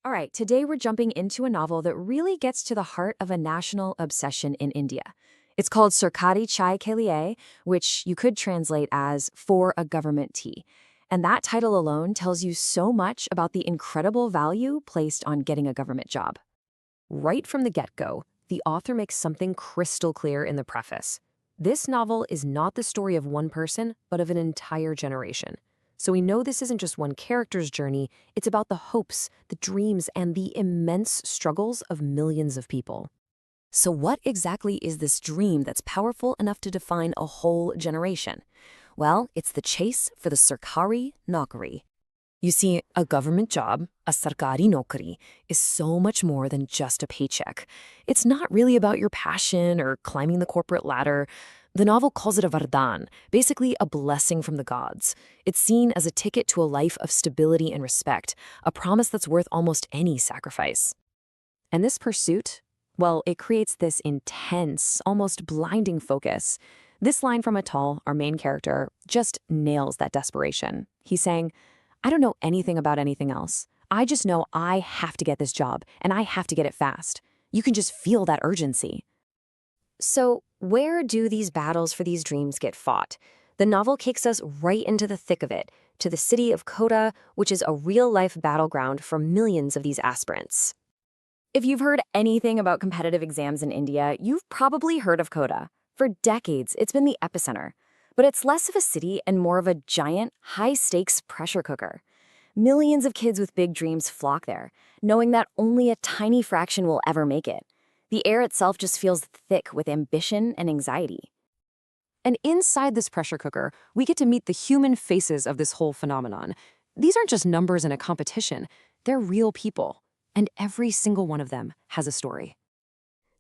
All right, today we're jumping into a novel that really gets to the heart of a national obsession in India. It's called Sarkari Chai Ke Liye, which you could translate as For a Government Tea. And that title alone tells you so much about the incredible value placed on getting a government job. Right from the get-go, the author makes something crystal clear in the preface. This novel is not the story of one person, but of an entire generation. So we know this isn't just one character's journey, it's about the hopes, the dreams, and the immense struggles of millions of people. So what exactly is this dream that's powerful enough to define a whole generation? Well, it's the chase for the Sarkari Naukari. You see, a government job, a sarkari nokari, is so much more than just a paycheck. It's not really about your passion or climbing the corporate ladder. The novel calls it a vardhan, basically a blessing from the gods. It's seen as a ticket to a life of stability and respect, a promise that's worth almost any sacrifice. And this pursuit, well, it creates this intense, almost blinding focus. This line from Atal, our main character, just nails that desperation. He's saying, I don't know anything about anything else. I just know I have to get this job, and I have to get it fast. You can just feel that urgency. So, where do these battles for these dreams get fought? The novel kicks us right into the thick of it, to the city of Kota, which is a real-life battleground for millions of these aspirants. If you've heard anything about competitive exams in India, you've probably heard of Kota. For decades, it's been the epicenter. But it's less of a city and more of a giant, high-stakes pressure cooker. Millions of kids with big dreams flock there, knowing that only a tiny fraction will ever make it. The air itself just feels thick with ambition and anxiety. And inside this pressure cooker, we get to meet the human faces of this whole phenomenon. These aren't just numbers in a competition, they're real people, and every single one of them has a story.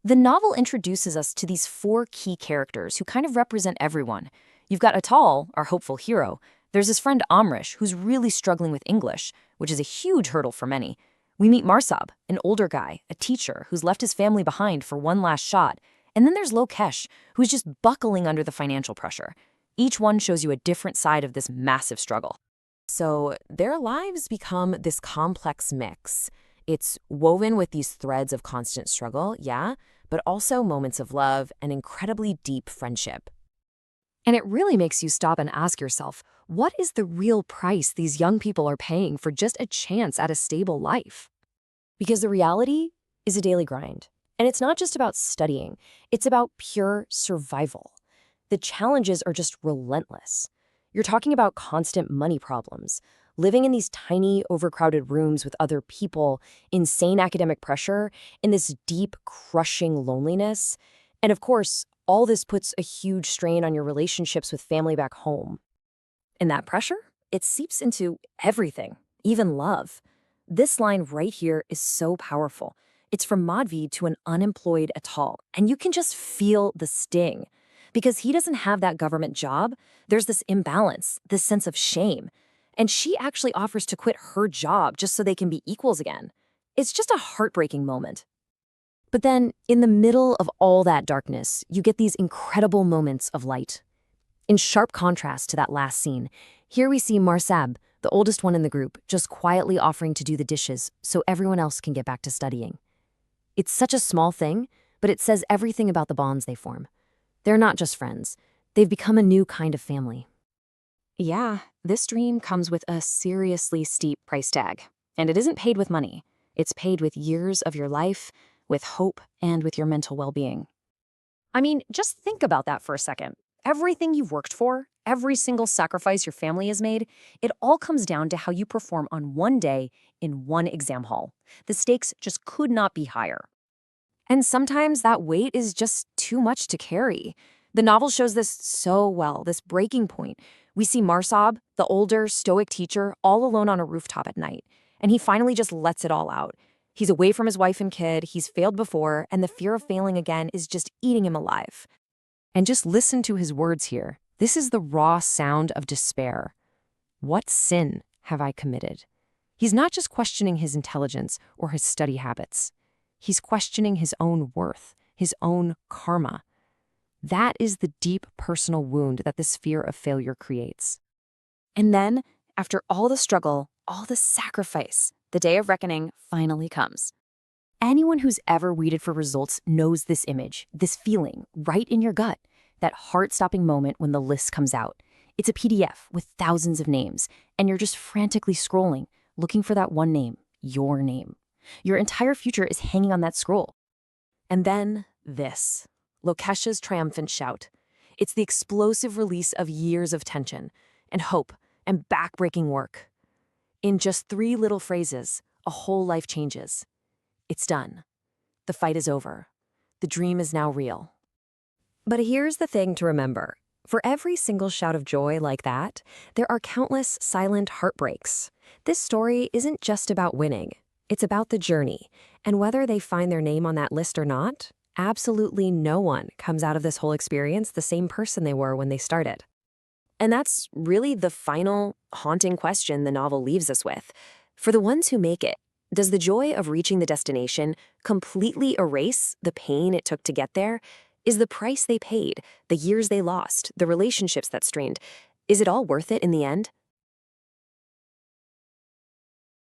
The novel introduces us to these four key characters who kind of represent everyone. You've got Atal, our hopeful hero. There's his friend Amrish, who's really struggling with English, which is a huge hurdle for many. We meet Marsab, an older guy, a teacher, who's left his family behind for one last shot. And then there's Lokesh, who's just buckling under the financial pressure. Each one shows you a different side of this massive struggle. So their lives become this complex mix. It's woven with these threads of constant struggle, yeah, but also moments of love and incredibly deep friendship. And it really makes you stop and ask yourself, what is the real price these young people are paying for just a chance at a stable life? Because the reality is a daily grind. And it's not just about studying, it's about pure survival. The challenges are just relentless. You're talking about constant money problems, living in these tiny, overcrowded rooms with other people, insane academic pressure, in this deep, crushing loneliness. And of course, all this puts a huge strain on your relationships with family back home. And that pressure, it seeps into everything, even love. This line right here is so powerful. It's from Madhvi to an unemployed Atal, and you can just feel the sting. Because he doesn't have that government job, there's this imbalance, this sense of shame. And she actually offers to quit her job just so they can be equals again. It's just a heartbreaking moment. But then, in the middle of all that darkness, you get these incredible moments of light. In sharp contrast to that last scene, here we see Marsab, the oldest one in the group, just quietly offering to do the dishes so everyone else can get back to studying. It's such a small thing, but it says everything about the bonds they form. They're not just friends. They've become a new kind of family. Yeah, this dream comes with a seriously steep price tag. And it isn't paid with money. It's paid with years of your life, with hope, and with your mental well-being. I mean, just think about that for a second. Everything you've worked for, every single sacrifice your family has made, it all comes down to how you perform on one day in one exam hall. The stakes just could not be higher. And sometimes that weight is just too much to carry. The novel shows this so well, this breaking point. We see Marsab, the older, stoic teacher, all alone on a rooftop at night, and he finally just lets it all out. He's away from his wife and kid, he's failed before, and the fear of failing again is just eating him alive. And just listen to his words here. This is the raw sound of despair. What sin have I committed? He's not just questioning his intelligence or his study habits. He's questioning his own worth, his own karma. That is the deep personal wound that this fear of failure creates. And then, after all the struggle, all the sacrifice, The day of reckoning finally comes. Anyone who's ever waited for results knows this image, this feeling, right in your gut. That heart-stopping moment when the list comes out. It's a PDF with thousands of names, and you're just frantically scrolling, looking for that one name, your name. Your entire future is hanging on that scroll. And then this, Lokesh's triumphant shout. It's the explosive release of years of tension and hope and backbreaking work. In just 3 little phrases, a whole life changes. It's done. The fight is over. The dream is now real. But here's the thing to remember. For every single shout of joy like that, there are countless silent heartbreaks. This story isn't just about winning. It's about the journey. And whether they find their name on that list or not, absolutely no one comes out of this whole experience the same person they were when they started. And that's really the final, haunting question the novel leaves us with. For the ones who make it, does the joy of reaching the destination completely erase the pain it took to get there? Is the price they paid, the years they lost, the relationships that strained, is it all worth it in the end?